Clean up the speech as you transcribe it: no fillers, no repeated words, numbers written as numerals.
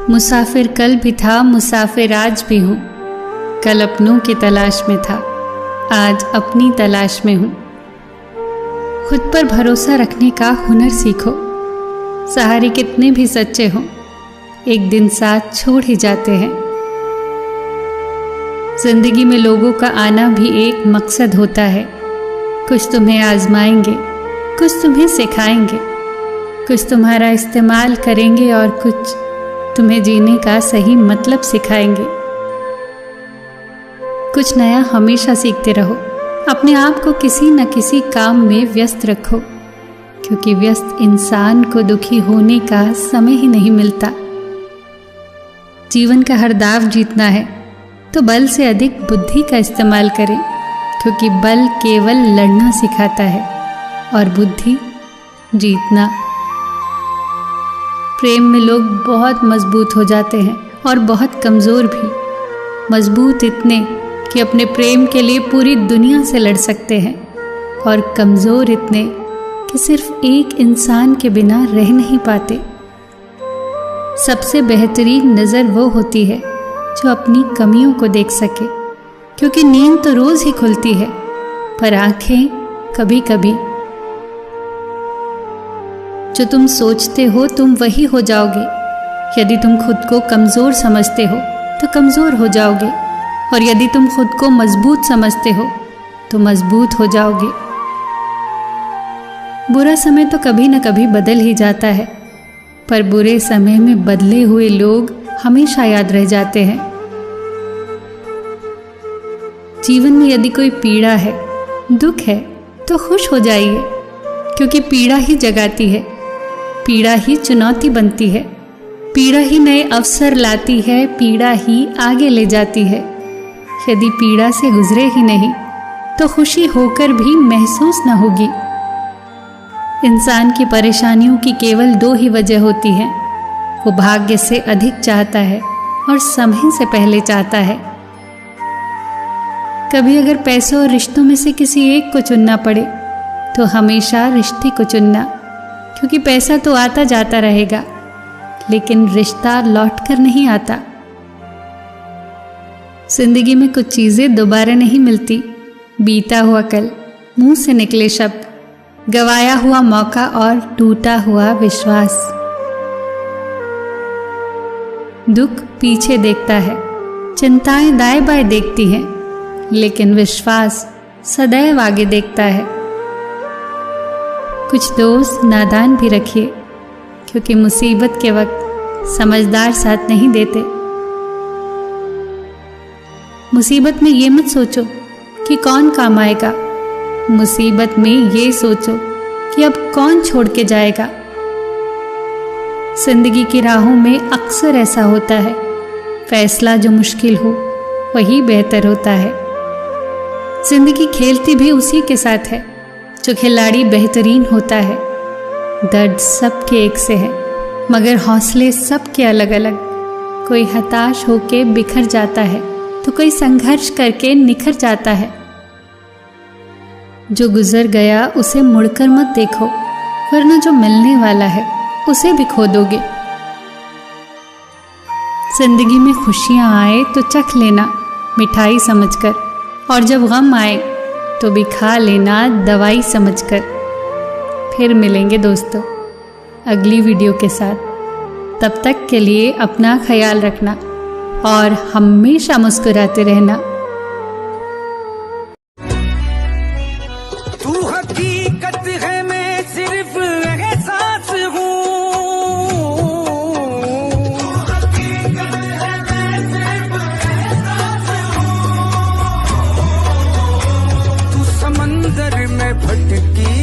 मुसाफिर कल भी था, मुसाफिर आज भी हूँ। कल अपनों की तलाश में था, आज अपनी तलाश में हूँ। खुद पर भरोसा रखने का हुनर सीखो। सहारे कितने भी सच्चे हों, एक दिन साथ छोड़ ही जाते हैं। जिंदगी में लोगों का आना भी एक मकसद होता है। कुछ तुम्हें आजमाएंगे, कुछ तुम्हें सिखाएंगे, कुछ तुम्हारा इस्तेमाल करेंगे और कुछ तुम्हें जीने का सही मतलब सिखाएंगे। कुछ नया हमेशा सीखते रहो। अपने आप को किसी न किसी काम में व्यस्त रखो, क्योंकि व्यस्त इंसान को दुखी होने का समय ही नहीं मिलता। जीवन का हर दाव जीतना है तो बल से अधिक बुद्धि का इस्तेमाल करें, क्योंकि बल केवल लड़ना सिखाता है और बुद्धि जीतना। प्रेम में लोग बहुत मजबूत हो जाते हैं और बहुत कमज़ोर भी। मजबूत इतने कि अपने प्रेम के लिए पूरी दुनिया से लड़ सकते हैं, और कमज़ोर इतने कि सिर्फ एक इंसान के बिना रह नहीं पाते। सबसे बेहतरीन नज़र वो होती है जो अपनी कमियों को देख सके, क्योंकि नींद तो रोज़ ही खुलती है, पर आँखें कभी कभी। जो तुम सोचते हो तुम वही हो जाओगे। यदि तुम खुद को कमज़ोर समझते हो तो कमज़ोर हो जाओगे, और यदि तुम खुद को मजबूत समझते हो तो मजबूत हो जाओगे। बुरा समय तो कभी न कभी बदल ही जाता है, पर बुरे समय में बदले हुए लोग हमेशा याद रह जाते हैं। जीवन में यदि कोई पीड़ा है, दुख है, तो खुश हो जाइए, क्योंकि पीड़ा ही जगाती है, पीड़ा ही चुनौती बनती है, पीड़ा ही नए अवसर लाती है, पीड़ा ही आगे ले जाती है। यदि पीड़ा से गुजरे ही नहीं तो खुशी होकर भी महसूस न होगी। इंसान की परेशानियों की केवल दो ही वजह होती हैं। वो भाग्य से अधिक चाहता है और समय से पहले चाहता है। कभी अगर पैसों और रिश्तों में से किसी एक को चुनना पड़े तो हमेशा रिश्ते को चुनना, क्योंकि पैसा तो आता जाता रहेगा, लेकिन रिश्ता लौट कर नहीं आता। जिंदगी में कुछ चीज़ें दोबारा नहीं मिलती। बीता हुआ कल, मुंह से निकले शब्द, गवाया हुआ मौका और टूटा हुआ विश्वास। दुख पीछे देखता है, चिंताएं दाएं बाएं देखती हैं, लेकिन विश्वास सदैव आगे देखता है। कुछ दोस्त नादान भी रखिए, क्योंकि मुसीबत के वक्त समझदार साथ नहीं देते। मुसीबत में ये मत सोचो कि कौन काम आएगा, मुसीबत में ये सोचो कि अब कौन छोड़ के जाएगा। जिंदगी की राहों में अक्सर ऐसा होता है, फैसला जो मुश्किल हो वही बेहतर होता है। जिंदगी खेलती भी उसी के साथ है जो खिलाड़ी बेहतरीन होता है। दर्द सबके एक से है, मगर हौसले सबके अलग अलग। कोई हताश होके बिखर जाता है तो कोई संघर्ष करके निखर जाता है। जो गुजर गया उसे मुड़कर मत देखो, वरना जो मिलने वाला है उसे भी खो दोगे। जिंदगी में खुशियां आए तो चख लेना मिठाई समझकर, और जब गम आए तो भी खा लेना दवाई समझकर। फिर मिलेंगे दोस्तों अगली वीडियो के साथ। तब तक के लिए अपना ख्याल रखना और हमेशा मुस्कुराते रहना। तू हकीकत है, मैं सिर्फ एहसास हूँ। तू समंदर में भटकी